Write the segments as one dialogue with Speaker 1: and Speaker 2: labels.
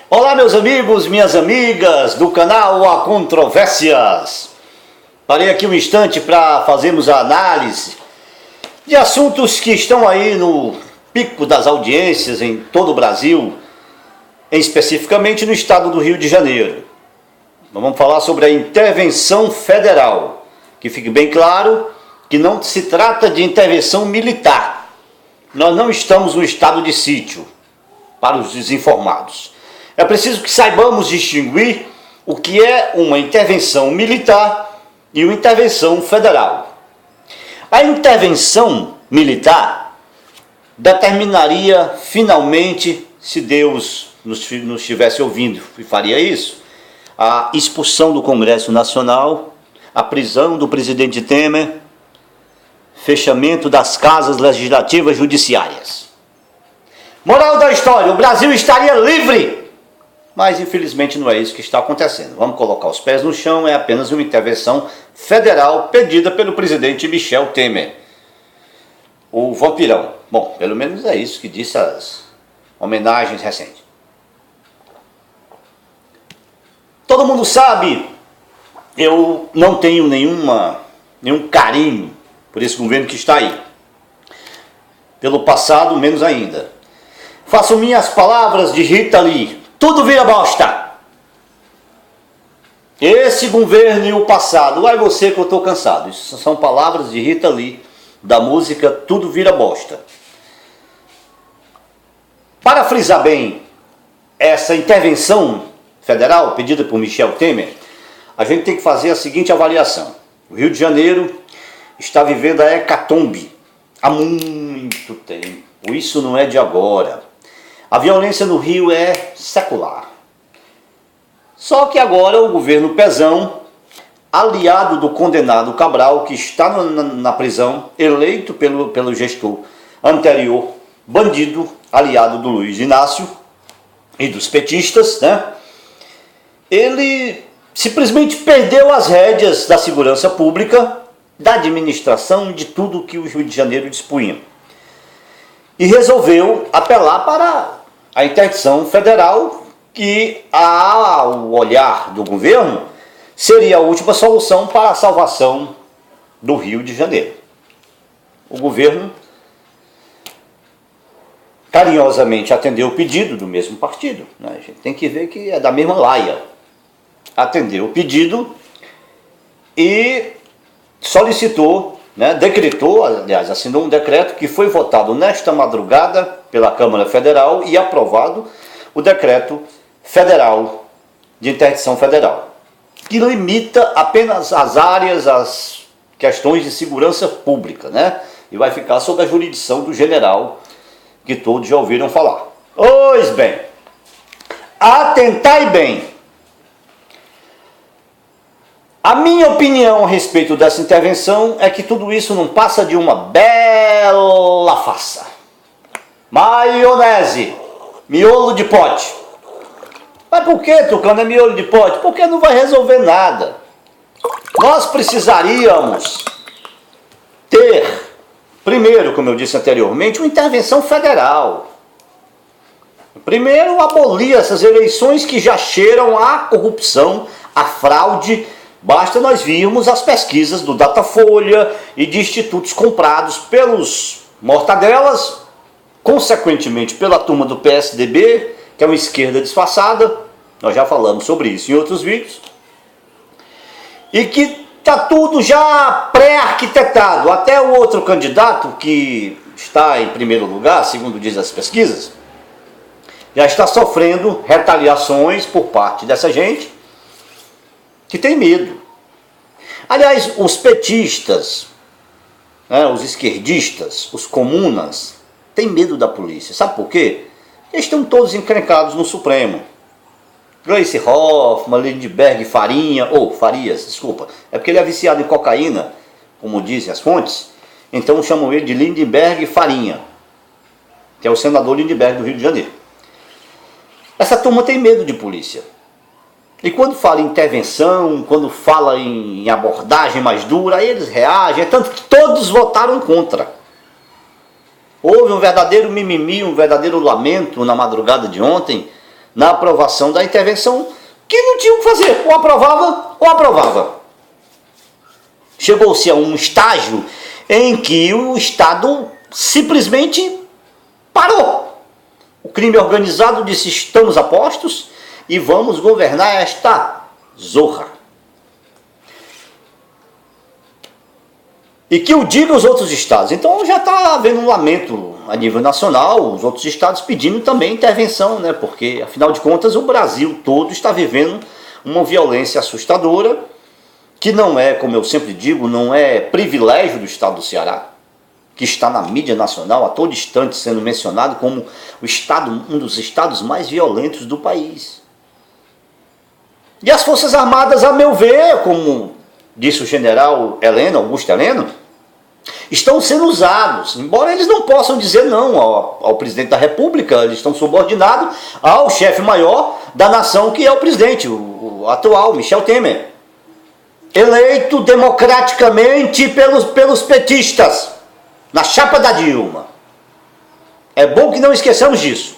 Speaker 1: Olá, meus amigos, minhas amigas do canal A Controvérsias. Parei aqui um instante para fazermos a análise de assuntos que estão aí no pico das audiências em todo o Brasil, especificamente no estado do Rio de Janeiro. Vamos falar sobre a intervenção federal. Que fique bem claro que não se trata de intervenção militar. Nós não estamos no estado de sítio, para os desinformados. É preciso que saibamos distinguir o que é uma intervenção militar e uma intervenção federal. A intervenção militar determinaria finalmente, se Deus nos estivesse ouvindo e faria isso, a expulsão do Congresso Nacional, a prisão do presidente Temer, fechamento das casas legislativas judiciárias. Moral da história, o Brasil estaria livre! Mas infelizmente não é isso que está acontecendo. Vamos colocar os pés no chão, é apenas uma intervenção federal pedida pelo presidente Michel Temer, o vampirão. Bom, pelo menos é isso que disse as homenagens recentes. Todo mundo sabe, eu não tenho nenhum carinho por esse governo que está aí. Pelo passado, menos ainda. Faço minhas palavras de Rita Lee. Tudo vira bosta. Esse governo e o passado. Vai você que eu estou cansado. Isso são palavras de Rita Lee, da música Tudo Vira Bosta. Para frisar bem essa intervenção federal pedida por Michel Temer, a gente tem que fazer a seguinte avaliação. O Rio de Janeiro está vivendo a hecatombe há muito tempo. Isso não é de agora. A violência no Rio é secular. Só que agora o governo Pezão, aliado do condenado Cabral, que está na prisão, eleito pelo gestor anterior, bandido, aliado do Luiz Inácio e dos petistas, né? Ele simplesmente perdeu as rédeas da segurança pública, da administração, de tudo que o Rio de Janeiro dispunha. E resolveu apelar para a interdição federal, que, ao olhar do governo, seria a última solução para a salvação do Rio de Janeiro. O governo carinhosamente atendeu o pedido do mesmo partido, né? A gente tem que ver que é da mesma laia. Atendeu o pedido e solicitou, decretou, aliás, assinou um decreto que foi votado nesta madrugada pela Câmara Federal e aprovado o decreto federal de interdição federal, que limita apenas as áreas, as questões de segurança pública, né? E vai ficar sob a jurisdição do general, que todos já ouviram falar. Pois bem, atentai bem. A minha opinião a respeito dessa intervenção é que tudo isso não passa de uma bela farsa. Maionese, miolo de pote. Mas por que, Tucano, é miolo de pote? Porque não vai resolver nada. Nós precisaríamos ter, primeiro, como eu disse anteriormente, uma intervenção federal. Primeiro, abolir essas eleições que já cheiram a corrupção, a fraude. Basta nós virmos as pesquisas do Datafolha e de institutos comprados pelos mortadelas, consequentemente pela turma do PSDB, que é uma esquerda disfarçada, nós já falamos sobre isso em outros vídeos, e que está tudo já pré-arquitetado. Até o outro candidato, que está em primeiro lugar, segundo diz as pesquisas, já está sofrendo retaliações por parte dessa gente, que tem medo. Aliás, os petistas, os esquerdistas, os comunas, têm medo da polícia. Sabe por quê? Eles estão todos encrencados no Supremo. Gleisi Hoffmann, Lindenberg Farias, desculpa. É porque ele é viciado em cocaína, como dizem as fontes. Então chamam ele de Lindenberg Farinha, que é o senador Lindenberg do Rio de Janeiro. Essa turma tem medo de polícia. E quando fala em intervenção, quando fala em abordagem mais dura, aí eles reagem, é tanto que todos votaram contra. Houve um verdadeiro mimimi, um verdadeiro lamento na madrugada de ontem, na aprovação da intervenção, que não tinha o que fazer, ou aprovava ou aprovava. Chegou-se a um estágio em que o Estado simplesmente parou. O crime organizado disse: estamos a postos e vamos governar esta zorra. E que o diga os outros estados. Então já está havendo um lamento a nível nacional, os outros estados pedindo também intervenção, né? Porque afinal de contas o Brasil todo está vivendo uma violência assustadora, que não é, como eu sempre digo, não é privilégio do estado do Ceará, que está na mídia nacional a todo instante sendo mencionado como o estado, um dos estados mais violentos do país. E as Forças Armadas, a meu ver, como disse o general Augusto Heleno, estão sendo usados, embora eles não possam dizer não ao presidente da República, eles estão subordinados ao chefe maior da nação, que é o presidente, o atual, Michel Temer, eleito democraticamente pelos petistas, na chapa da Dilma. É bom que não esqueçamos disso.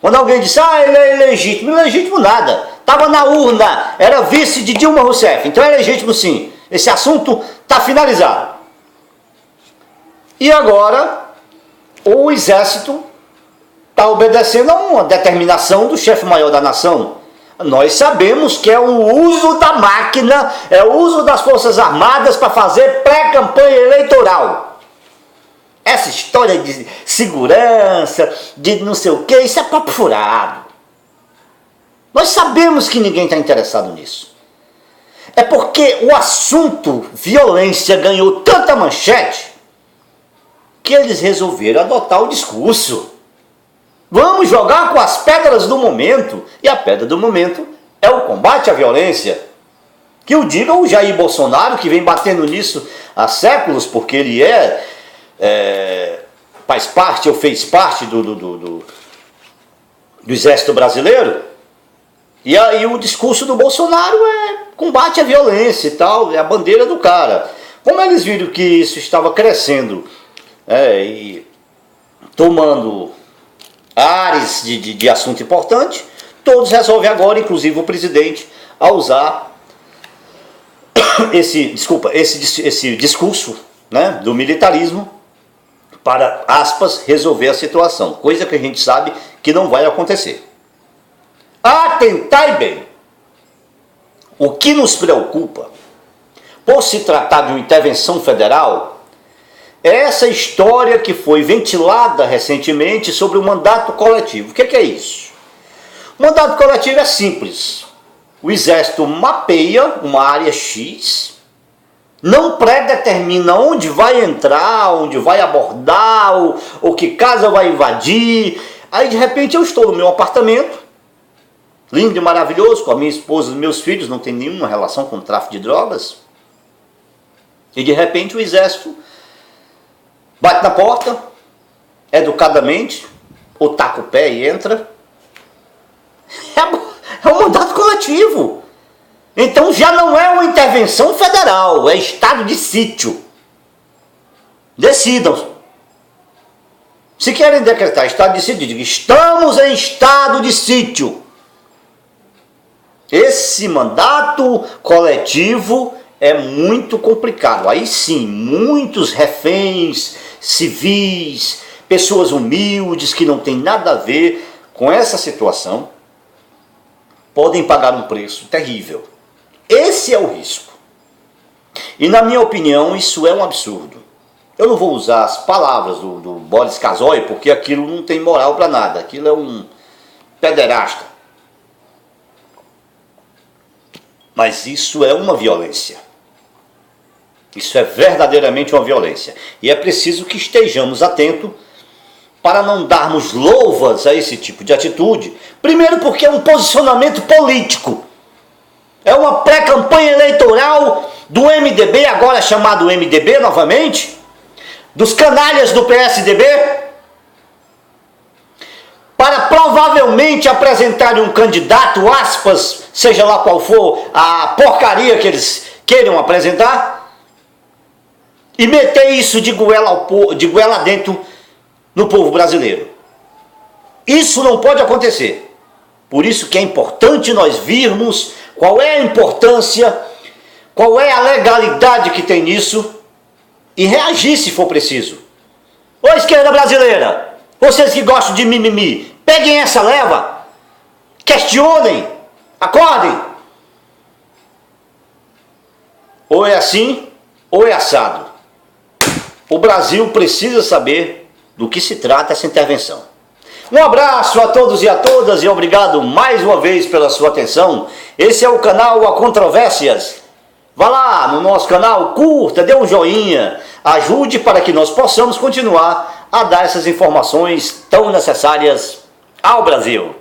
Speaker 1: Quando alguém diz: ele é ilegítimo, ilegítimo nada, estava na urna, era vice de Dilma Rousseff, então é legítimo sim, esse assunto está finalizado. E agora o exército está obedecendo a uma determinação do chefe maior da nação. Nós sabemos que é o uso da máquina, é o uso das Forças Armadas para fazer pré-campanha eleitoral. Essa história de segurança, de não sei o que, isso é papo furado. Nós sabemos que ninguém está interessado nisso. É porque o assunto violência ganhou tanta manchete que eles resolveram adotar o discurso. Vamos jogar com as pedras do momento. E a pedra do momento é o combate à violência. Que o diga o Jair Bolsonaro, que vem batendo nisso há séculos, porque ele faz parte ou fez parte do Exército Brasileiro. E aí o discurso do Bolsonaro é combate à violência e tal, é a bandeira do cara. Como eles viram que isso estava crescendo e tomando ares de assunto importante, todos resolvem agora, inclusive o presidente, a usar esse discurso, né, do militarismo para, aspas, resolver a situação, coisa que a gente sabe que não vai acontecer. Atentai bem, o que nos preocupa, por se tratar de uma intervenção federal, é essa história que foi ventilada recentemente sobre o mandato coletivo. O que é isso? O mandato coletivo é simples. O Exército mapeia uma área X, não predetermina onde vai entrar, onde vai abordar, ou que casa vai invadir. Aí de repente eu estou no meu apartamento, lindo e maravilhoso, com a minha esposa e meus filhos, não tem nenhuma relação com o tráfico de drogas. E de repente o Exército bate na porta, educadamente, ou taca o pé e entra. É um mandato coletivo. Então já não é uma intervenção federal, é estado de sítio. Decidam. Se querem decretar estado de sítio, digam: estamos em estado de sítio. Esse mandato coletivo é muito complicado. Aí sim, muitos reféns civis, pessoas humildes que não tem nada a ver com essa situação, podem pagar um preço terrível. Esse é o risco. E na minha opinião, isso é um absurdo. Eu não vou usar as palavras do Boris Casoy, porque aquilo não tem moral para nada. Aquilo é um pederasta. Mas isso é uma violência. Isso é verdadeiramente uma violência. E é preciso que estejamos atentos para não darmos louvas a esse tipo de atitude. Primeiro porque é um posicionamento político. É uma pré-campanha eleitoral do MDB, agora chamado MDB novamente, dos canalhas do PSDB, para provavelmente apresentarem um candidato, aspas, seja lá qual for a porcaria que eles queiram apresentar, e meter isso de goela dentro no povo brasileiro. Isso não pode acontecer. Por isso que é importante nós virmos qual é a importância, qual é a legalidade que tem nisso e reagir se for preciso. Ô esquerda brasileira, vocês que gostam de mimimi, peguem essa leva, questionem, acordem. Ou é assim, ou é assado. O Brasil precisa saber do que se trata essa intervenção. Um abraço a todos e a todas e obrigado mais uma vez pela sua atenção. Esse é o canal A Controvérsias. Vá lá no nosso canal, curta, dê um joinha, ajude para que nós possamos continuar a dar essas informações tão necessárias ao Brasil.